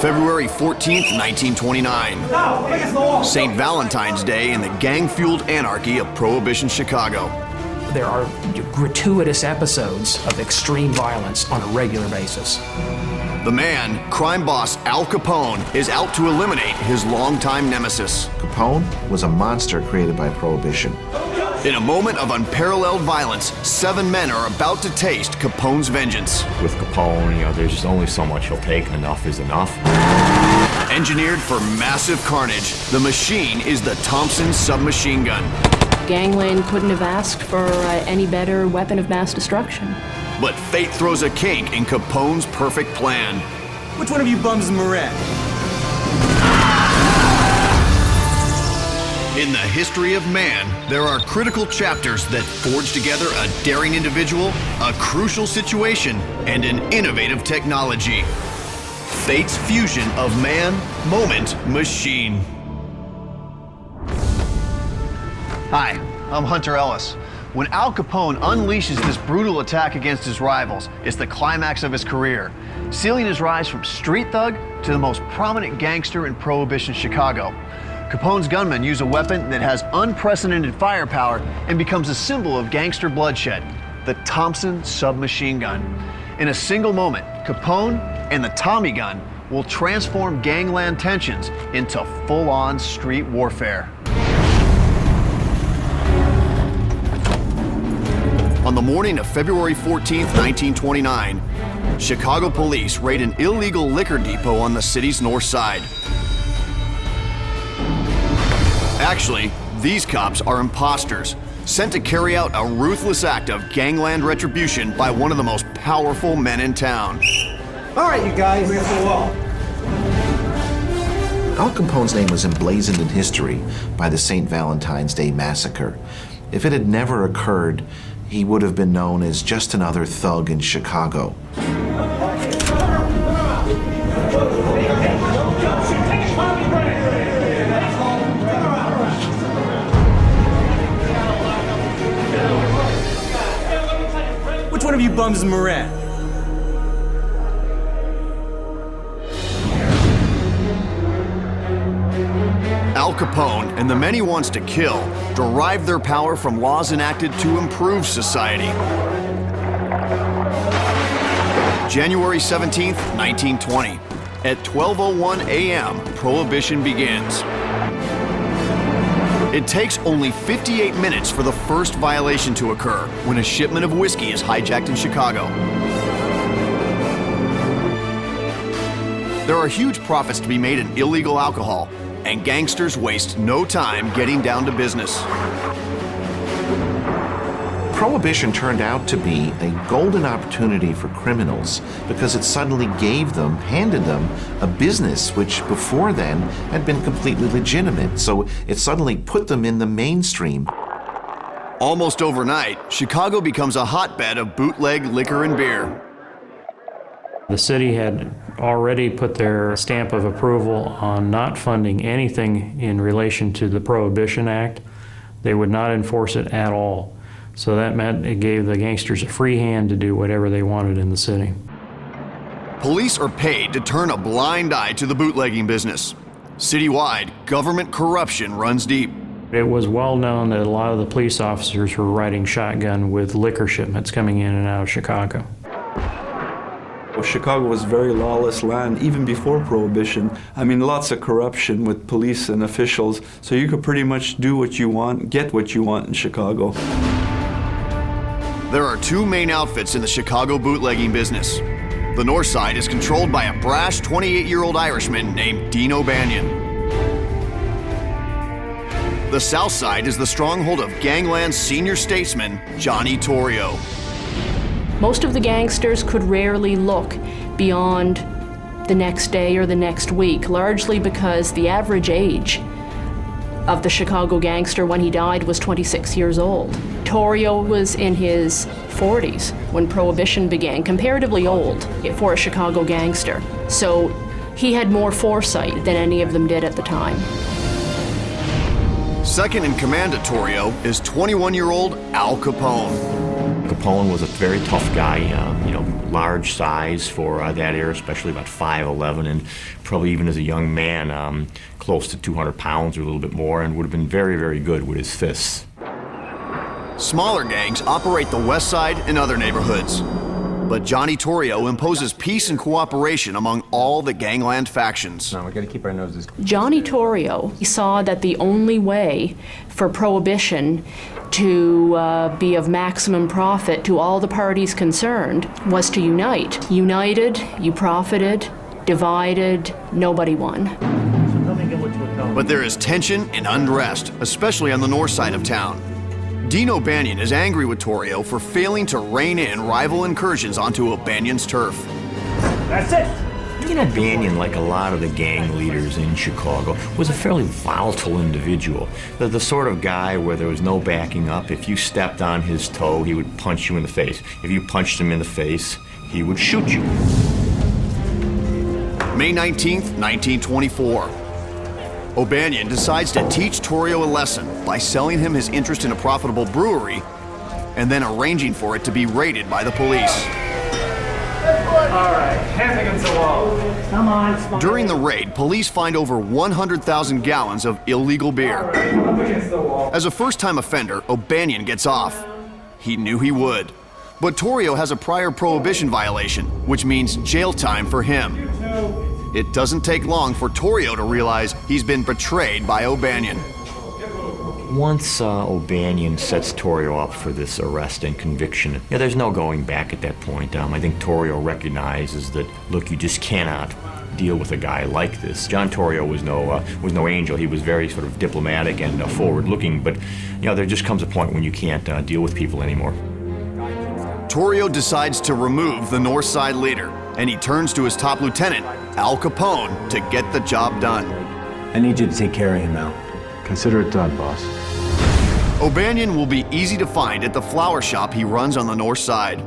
February 14th, 1929. St. Valentine's Day in the gang-fueled anarchy of Prohibition Chicago. There are gratuitous episodes of extreme violence on a regular basis. The man, crime boss Al Capone, is out to eliminate his longtime nemesis. Capone was a monster created by Prohibition. In a moment of unparalleled violence, 7 men are about to taste Capone's vengeance. With Capone, there's just only so much he'll take. Enough is enough. Engineered for massive carnage, the machine is the Thompson submachine gun. Gangland couldn't have asked for any better weapon of mass destruction. But fate throws a kink in Capone's perfect plan. Which one of you bums is Moret? In the history of man, there are critical chapters that forge together a daring individual, a crucial situation, and an innovative technology. Fate's fusion of man, moment, machine. Hi, I'm Hunter Ellis. When Al Capone unleashes this brutal attack against his rivals, it's the climax of his career, sealing his rise from street thug to the most prominent gangster in Prohibition Chicago. Capone's gunmen use a weapon that has unprecedented firepower and becomes a symbol of gangster bloodshed, the Thompson submachine gun. In a single moment, Capone and the Tommy gun will transform gangland tensions into full-on street warfare. On the morning of February 14th, 1929, Chicago police raid an illegal liquor depot on the city's north side. Actually, these cops are imposters, sent to carry out a ruthless act of gangland retribution by one of the most powerful men in town. All right, you guys. Al Capone's name was emblazoned in history by the St. Valentine's Day massacre. If it had never occurred, he would have been known as just another thug in Chicago. Which one of you bums is Moret? Al Capone and the men he wants to kill derive their power from laws enacted to improve society. January 17th, 1920. At 12:01 a.m., Prohibition begins. It takes only 58 minutes for the first violation to occur when a shipment of whiskey is hijacked in Chicago. There are huge profits to be made in illegal alcohol, and gangsters waste no time getting down to business. Prohibition turned out to be a golden opportunity for criminals because it suddenly handed them a business which before then had been completely legitimate. So it suddenly put them in the mainstream. Almost overnight, Chicago becomes a hotbed of bootleg liquor and beer. The city had already put their stamp of approval on not funding anything in relation to the Prohibition Act. They would not enforce it at all. So that meant it gave the gangsters a free hand to do whatever they wanted in the city. Police are paid to turn a blind eye to the bootlegging business. Citywide, government corruption runs deep. It was well known that a lot of the police officers were riding shotgun with liquor shipments coming in and out of Chicago. Chicago was very lawless land even before Prohibition. I mean, lots of corruption with police and officials, so you could pretty much do what you want, get what you want in Chicago. There are 2 main outfits in the Chicago bootlegging business. The north side is controlled by a brash 28-year-old Irishman named Dean O'Banion. The south side is the stronghold of gangland's senior statesman, Johnny Torrio. Most of the gangsters could rarely look beyond the next day or the next week, largely because the average age of the Chicago gangster when he died was 26 years old. Torrio was in his 40s when Prohibition began, comparatively old for a Chicago gangster. So he had more foresight than any of them did at the time. Second in command to Torrio is 21-year-old Al Capone. Capone was a very tough guy, large size for that era, especially about 5'11", and probably even as a young man, close to 200 pounds or a little bit more, and would have been very, very good with his fists. Smaller gangs operate the West Side and other neighborhoods. But Johnny Torrio imposes peace and cooperation among all the gangland factions. No, we gotta keep our noses. Johnny Torrio saw that the only way for prohibition to be of maximum profit to all the parties concerned was to unite. United, you profited. Divided, nobody won. But there is tension and unrest, especially on the north side of town. Dean O'Banion is angry with Torrio for failing to rein in rival incursions onto O'Banion's turf. That's it! Dean O'Banion, like a lot of the gang leaders in Chicago, was a fairly volatile individual. The sort of guy where there was no backing up. If you stepped on his toe, he would punch you in the face. If you punched him in the face, he would shoot you. May 19th, 1924. O'Banion decides to teach Torrio a lesson by selling him his interest in a profitable brewery and then arranging for it to be raided by the police. All right, hands against the wall. Come on. During the raid, police find over 100,000 gallons of illegal beer. Up against the wall. As a first-time offender, O'Banion gets off. He knew he would. But Torrio has a prior prohibition violation, which means jail time for him. It doesn't take long for Torrio to realize he's been betrayed by O'Banion. Once O'Banion sets Torrio up for this arrest and conviction, there's no going back at that point. I think Torrio recognizes that, look, you just cannot deal with a guy like this. John Torrio was no angel. He was very sort of diplomatic and forward-looking, but there just comes a point when you can't deal with people anymore. Torrio decides to remove the North Side leader, and he turns to his top lieutenant, Al Capone, to get the job done. I need you to take care of him, Al. Consider it done, boss. O'Banion will be easy to find at the flower shop he runs on the North Side.